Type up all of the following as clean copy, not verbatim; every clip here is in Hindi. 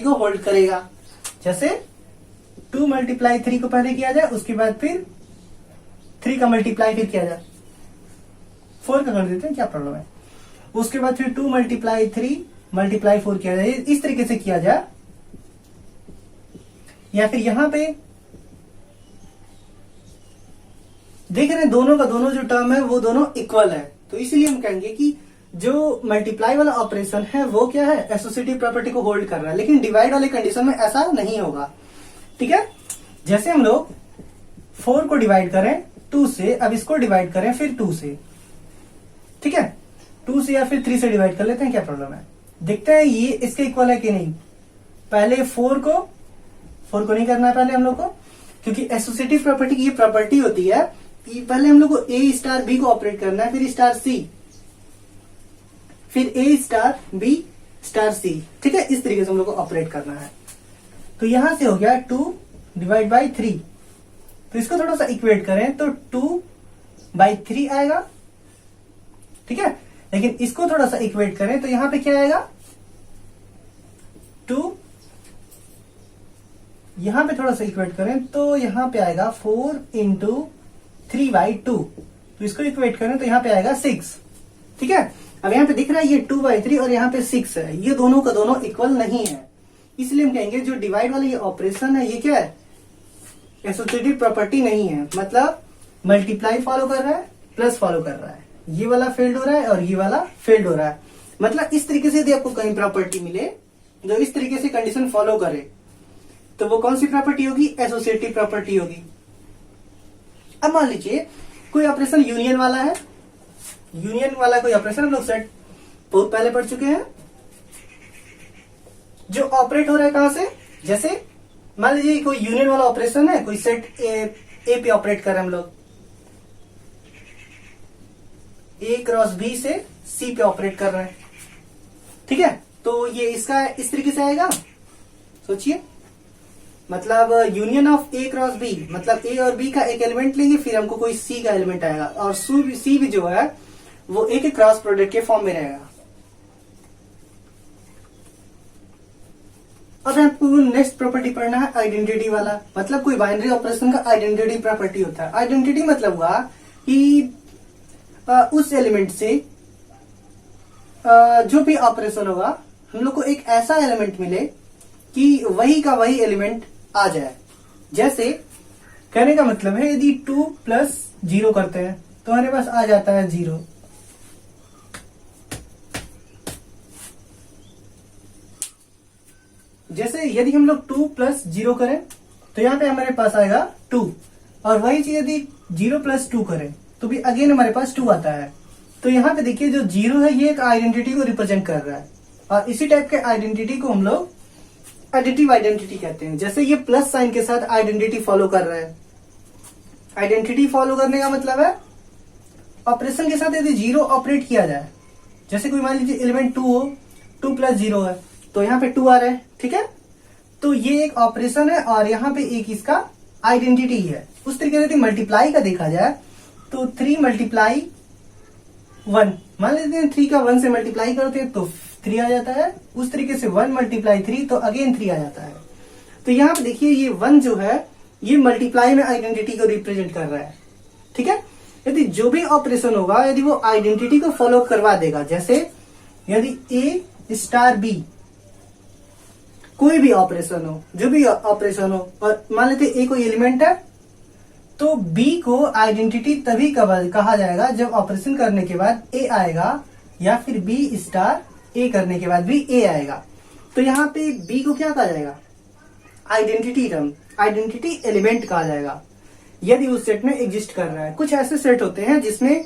को होल्ड करेगा। जैसे 2 मल्टीप्लाई 3 को पहले किया जाए, उसके बाद फिर 3 का मल्टीप्लाई फिर किया जाए, 4 का कर देते हैं, क्या प्रॉब्लम है। उसके बाद फिर 2 मल्टीप्लाई 3 मल्टीप्लाई 4 किया जाए, इस तरीके से किया जाए। या फिर यहां पे देख रहे हैं दोनों का दोनों जो टर्म है वो दोनों इक्वल है, तो इसलिए हम कहेंगे कि जो मल्टीप्लाई वाला ऑपरेशन है वो क्या है, एसोसिएटिव प्रॉपर्टी को होल्ड कर रहा है। लेकिन डिवाइड वाले कंडीशन में ऐसा नहीं होगा, ठीक है। जैसे हम लोग 4 को डिवाइड करें 2 से, अब इसको डिवाइड करें फिर 2 से, ठीक है, 2 से या फिर 3 से डिवाइड कर लेते हैं, क्या प्रॉब्लम है। देखते हैं ये इसके इक्वल है कि नहीं। पहले 4 को नहीं करना है पहले हम लोग को, क्योंकि एसोसिएटिव प्रॉपर्टी की ये प्रॉपर्टी होती है कि पहले हम लोग को ए स्टार बी को ऑपरेट करना है, फिर स्टार सी, फिर ए स्टार बी स्टार सी, ठीक है। इस तरीके से हम लोग को ऑपरेट करना है। तो यहां से हो गया 2 डिवाइड बाई 3, तो इसको थोड़ा सा इक्वेट करें तो 2 बाई 3 आएगा, ठीक है। लेकिन इसको थोड़ा सा इक्वेट करें तो यहां पे क्या आएगा, 2, यहां पे थोड़ा सा इक्वेट करें तो यहां पे आएगा 4 इंटू 3 बाई 2, तो इसको इक्वेट करें तो यहां पे आएगा 6, ठीक है। अब यहां पे दिख रहा है ये 2 बाई 3 और यहां पे 6 है, ये दोनों का दोनों इक्वल नहीं है, इसलिए हम कहेंगे जो डिवाइड वाला ये ऑपरेशन है ये क्या है, एसोसिएटिव प्रॉपर्टी नहीं है। मतलब मल्टीप्लाई फॉलो कर रहा है, प्लस फॉलो कर रहा है, ये वाला फेल्ड हो रहा है और ये वाला फेल्ड हो रहा है। मतलब इस तरीके से यदि आपको कहीं प्रॉपर्टी मिले जो इस तरीके से कंडीशन फॉलो करे तो वो कौन सी प्रॉपर्टी होगी, एसोसिएटिव प्रॉपर्टी होगी। अब मान लीजिए कोई ऑपरेशन यूनियन वाला है, यूनियन वाला कोई ऑपरेशन हम लोग सेट बहुत पहले पढ़ चुके हैं, जो ऑपरेट हो रहा है कहां से। जैसे मान लीजिए कोई यूनियन वाला ऑपरेशन है, कोई सेट ए पे ऑपरेट कर रहे हैं हम लोग, ए क्रॉस बी से सी पे ऑपरेट कर रहे हैं, ठीक है। तो ये इसका इस तरीके से आएगा, सोचिए। मतलब union of A cross B, मतलब ए और बी का एक एलिमेंट लेंगे, फिर हमको कोई सी का एलिमेंट आएगा, और सी भी जो है वो ए के क्रॉस प्रोडक्ट के फॉर्म में रहेगा। अब आपको नेक्स्ट प्रॉपर्टी पढ़ना है आइडेंटिटी वाला। मतलब कोई बाइनरी ऑपरेशन का आइडेंटिटी प्रॉपर्टी होता है। आइडेंटिटी मतलब हुआ कि उस एलिमेंट से जो भी ऑपरेशन होगा हम लोग को एक ऐसा एलिमेंट मिले कि वही का वही एलिमेंट आ जाए। जैसे कहने का मतलब है यदि 2 प्लस 0 करते हैं तो हमारे पास आ जाता है 0। जैसे यदि हम लोग 2 प्लस 0 करें तो यहां पे हमारे पास आएगा 2, और वही चीज यदि 0 प्लस 2 करें तो भी अगेन हमारे पास 2 आता है। तो यहाँ पे देखिए जो 0 है ये एक आइडेंटिटी को रिप्रेजेंट कर रहा है, और इसी टाइप के आइडेंटिटी को हम लोग एडिटिव आइडेंटिटी कहते हैं। जैसे ये प्लस साइन के साथ आइडेंटिटी फॉलो कर रहा है। आइडेंटिटी फॉलो करने का मतलब है ऑपरेशन के साथ यदि 0 ऑपरेट किया जाए, जैसे कोई मान लीजिए एलिमेंट 2 हो, 2 प्लस 0 है तो यहाँ पे 2 आ रहा है, ठीक है। तो ये एक ऑपरेशन है और यहाँ पे एक इसका आइडेंटिटी है। उस तरीके से यदि मल्टीप्लाई का देखा जाए तो 3 मल्टीप्लाई 1, मान लेते हैं 3 का 1 से मल्टीप्लाई करते हैं तो 3 आ जाता है। उस तरीके से 1 मल्टीप्लाई 3 तो अगेन 3 आ जाता है। तो यहाँ पे देखिए ये 1 जो है ये मल्टीप्लाई में आइडेंटिटी को रिप्रेजेंट कर रहा है, ठीक है। यदि जो भी ऑपरेशन होगा यदि वो आइडेंटिटी को फॉलो करवा देगा, जैसे यदि ए स्टार बी कोई भी ऑपरेशन हो, जो भी ऑपरेशन हो, और मान लेते ए कोई एलिमेंट है तो बी को आइडेंटिटी तभी कहा जाएगा जब ऑपरेशन करने के बाद ए आएगा, या फिर बी स्टार ए करने के बाद भी ए आएगा। तो यहाँ पे बी को क्या कहा जाएगा, आइडेंटिटी टर्म, आइडेंटिटी एलिमेंट कहा जाएगा यदि उस सेट में एग्जिस्ट कर रहा है। कुछ ऐसे सेट होते हैं जिसमें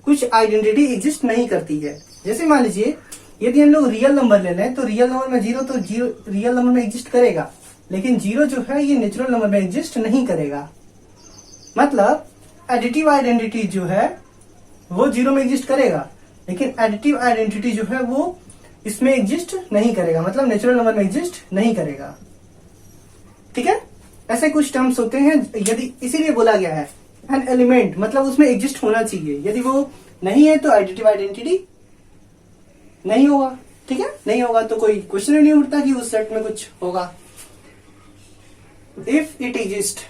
कुछ आइडेंटिटी एग्जिस्ट नहीं करती है। जैसे मान लीजिए यदि हम लोग रियल नंबर ले लें तो रियल नंबर में 0 तो 0 रियल नंबर में एग्जिस्ट करेगा, लेकिन 0 जो है ये नेचुरल नंबर में एग्जिस्ट नहीं करेगा। मतलब एडिटिव आइडेंटिटी जो है वो 0 में एग्जिस्ट करेगा, लेकिन एडिटिव आइडेंटिटी जो है वो इसमें एग्जिस्ट नहीं करेगा, मतलब नेचुरल नंबर में एग्जिस्ट नहीं करेगा, ठीक है। ऐसे कुछ टर्म्स होते हैं, यदि इसीलिए बोला गया है एन एलिमेंट, मतलब उसमें एग्जिस्ट होना चाहिए। यदि वो नहीं है तो एडिटिव आइडेंटिटी नहीं होगा। ठीक है, नहीं होगा तो कोई क्वेश्चन ही नहीं उठता कि उस सेट में कुछ होगा। इफ इट एग्जिस्ट,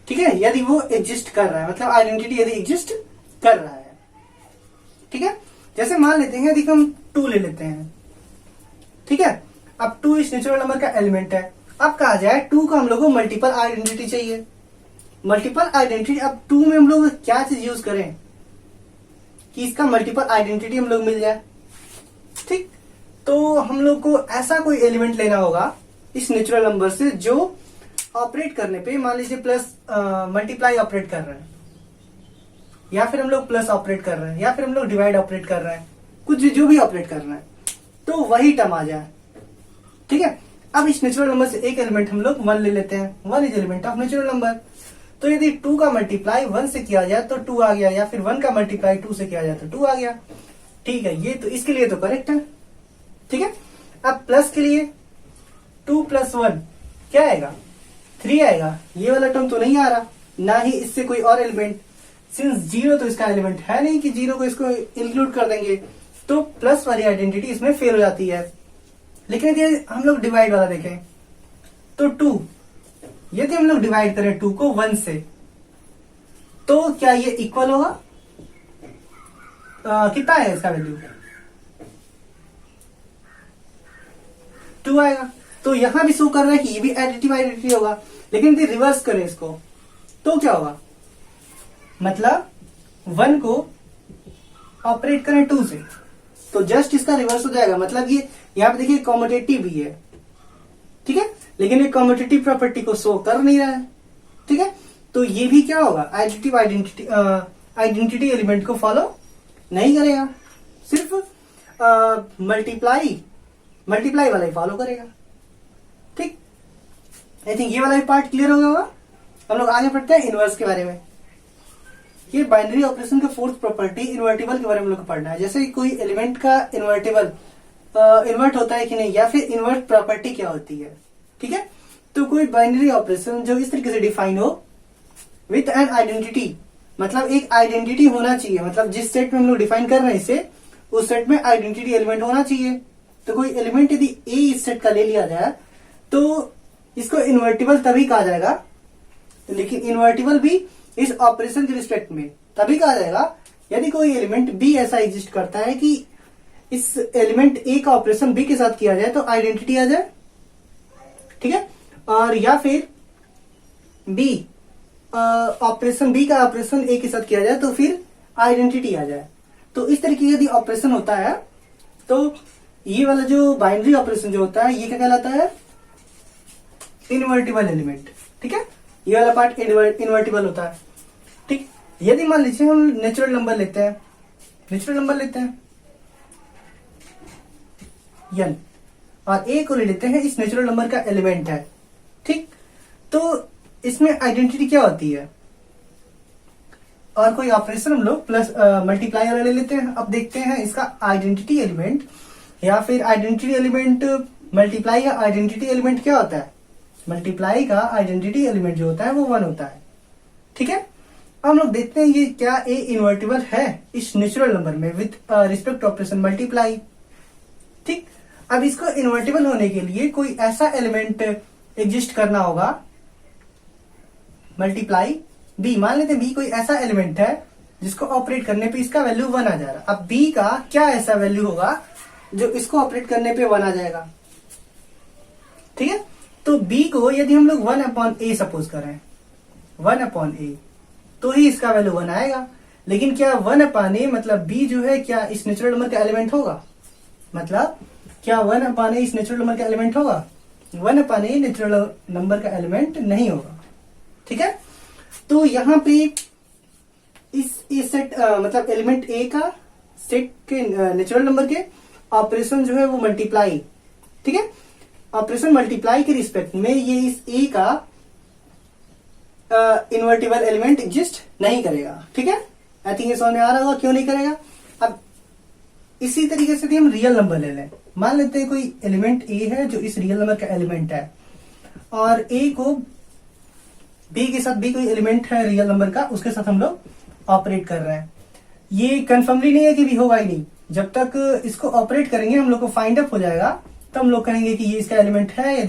ठीक है, यदि वो एग्जिस्ट कर रहा है, मतलब आइडेंटिटी यदि एग्जिस्ट कर रहा है, ठीक है। जैसे मान लेते हैं, यदि हम 2 ले लेते हैं, ठीक है। अब 2 इस नेचुरल नंबर का एलिमेंट है। अब कहा जाए 2 का हम लोग को मल्टीपल आइडेंटिटी चाहिए। मल्टीपल आइडेंटिटी, अब 2 में हम लोग क्या चीज यूज करें कि इसका मल्टीपल आइडेंटिटी हम लोग मिल जाए, ठीक। तो हम लोग को ऐसा कोई एलिमेंट लेना होगा इस नेचुरल नंबर से जो ऑपरेट करने पे, मान लीजिए प्लस मल्टीप्लाई ऑपरेट कर रहे हैं, या फिर हम लोग प्लस ऑपरेट कर रहे हैं, या फिर हम लोग डिवाइड ऑपरेट कर रहे हैं, कुछ भी जो भी ऑपरेट कर रहे हैं, तो वही टर्म आ जाए, ठीक है। अब इस नेचुरल नंबर से एक एलिमेंट हम लोग 1 ले लेते हैं। 1 is element of natural number. तो यदि 2 का मल्टीप्लाई 1 से किया जाए तो 2 आ गया, या फिर 1 का मल्टीप्लाई 2 से किया जाए तो 2 आ गया, ठीक है। ये तो इसके लिए तो करेक्ट है, ठीक है। अब प्लस के लिए 2 + 1 क्या आएगा, 3 आएगा। ये वाला टर्म तो नहीं आ रहा, ना ही इससे कोई और एलिमेंट, सिंस 0 तो इसका एलिमेंट है नहीं कि 0 को इसको इंक्लूड कर देंगे, तो प्लस वाली आइडेंटिटी इसमें फेल हो जाती है। लेकिन यदि हम लोग डिवाइड वाला देखें तो 2, यदि हम लोग डिवाइड करें 2 को 1 से, तो क्या ये इक्वल होगा, कितना है इसका वैल्यू, 2 आएगा। तो यहां भी शो कर रहा है कि ये भी एडिटिव आइडेंटिटी होगा। लेकिन यदि रिवर्स करें इसको तो क्या होगा, मतलब 1 को ऑपरेट करें 2 से तो जस्ट इसका रिवर्स हो जाएगा। मतलब ये यहाँ पे देखिए कॉम्यूटेटिव भी है, ठीक है, लेकिन ये कॉम्यूटेटिव प्रॉपर्टी को शो कर नहीं रहा है, ठीक है। तो ये भी क्या होगा, एडिटिव आइडेंटिटी एलिमेंट को फॉलो नहीं करेगा, सिर्फ मल्टीप्लाई वाला ही फॉलो करेगा, ठीक। आई थिंक ये वाला भी पार्ट क्लियर हो गया होगा। हम लोग आगे बढ़ते हैं इनवर्स के बारे में। ये बाइनरी ऑपरेशन का फोर्थ प्रॉपर्टी इन्वर्टिबल के बारे में हम लोग को पढ़ना है। जैसे कोई एलिमेंट का इन्वर्ट होता है कि नहीं, या फिर इन्वर्ट प्रॉपर्टी क्या होती है, ठीक है। तो कोई बाइनरी ऑपरेशन जो इस तरीके से डिफाइन हो विथ एन आइडेंटिटी, मतलब एक आइडेंटिटी होना चाहिए, मतलब जिस सेट में हम लोग डिफाइन कर रहे हैं इसे, उस सेट में आइडेंटिटी एलिमेंट होना चाहिए। तो कोई एलिमेंट यदि ए इस सेट का ले लिया जाए तो इसको इन्वर्टिबल तभी कहा जाएगा, लेकिन इन्वर्टिबल भी इस ऑपरेशन के रिस्पेक्ट में तभी कहा जाएगा यदि कोई एलिमेंट बी ऐसा एग्जिस्ट करता है कि इस एलिमेंट ए का ऑपरेशन बी के साथ किया जाए तो आइडेंटिटी आ जाए, ठीक है। और या फिर बी ऑपरेशन बी का ऑपरेशन ए के साथ किया जाए तो फिर आइडेंटिटी आ जाए। तो इस तरीके यदि ऑपरेशन होता है तो ये वाला जो बाइनरी ऑपरेशन जो होता है ये क्या कहलाता है, इन्वर्टिबल एलिमेंट, ठीक है। ये वाला पार्ट इन्वर्टिबल होता है, ठीक। यदि मान लीजिए हम नेचुरल नंबर लेते हैं n, और a को ले लेते हैं इस नेचुरल नंबर का एलिमेंट है, ठीक। तो इसमें आइडेंटिटी क्या होती है, और कोई ऑपरेशन हम लोग प्लस मल्टीप्लाई वाला ले लेते हैं। अब देखते हैं इसका आइडेंटिटी एलिमेंट या फिर आइडेंटिटी एलिमेंट मल्टीप्लाई का आइडेंटिटी एलिमेंट क्या होता है। मल्टीप्लाई का आइडेंटिटी एलिमेंट जो होता है वो 1 होता है, ठीक है। अब हम लोग देखते हैं ये क्या ए इन्वर्टिबल है इस नेचुरल नंबर में विथ रिस्पेक्ट ऑपरेशन मल्टीप्लाई, ठीक। अब इसको इन्वर्टिबल होने के लिए कोई ऐसा एलिमेंट एग्जिस्ट करना होगा, मल्टीप्लाई बी, मान लेते हैं बी कोई ऐसा एलिमेंट है जिसको ऑपरेट करने पे इसका वैल्यू 1 आ जा रहा। अब बी का क्या ऐसा वैल्यू होगा जो इसको ऑपरेट करने पे 1 आ जाएगा, ठीक है। तो बी को यदि हम लोग 1/a सपोज करें, 1/a, तो ही इसका वैल्यू 1 आएगा। लेकिन क्या 1/a मतलब बी जो है क्या इस नेचुरल नंबर का एलिमेंट होगा, मतलब क्या 1/a इस नेचुरल नंबर का एलिमेंट होगा, 1/a नेचुरल नंबर का एलिमेंट नहीं होगा, ठीक है। तो यहाँ पे इस सेट मतलब एलिमेंट ए का सेट के नेचुरल नंबर के ऑपरेशन जो है वो मल्टीप्लाई, ठीक है। ऑपरेशन मल्टीप्लाई के रिस्पेक्ट में ये इस ए का इन्वर्टिबल एलिमेंट एग्जिस्ट नहीं करेगा, ठीक है। आई थिंक ये समझ में आ रहा होगा क्यों नहीं करेगा। अब इसी तरीके से हम रियल नंबर ले लें, मान लेते हैं कोई एलिमेंट ए है जो इस रियल नंबर का एलिमेंट है, और ए को बी के साथ, बी कोई एलिमेंट है रियल नंबर का, उसके साथ हम लोग ऑपरेट कर रहे हैं। ये कंफर्मली नहीं है कि भी होगा ही नहीं, जब तक इसको ऑपरेट करेंगे हम लोग को फाइंड अप हो जाएगा, तो हम लोग कहेंगे कि ये इसका एलिमेंट है, यदि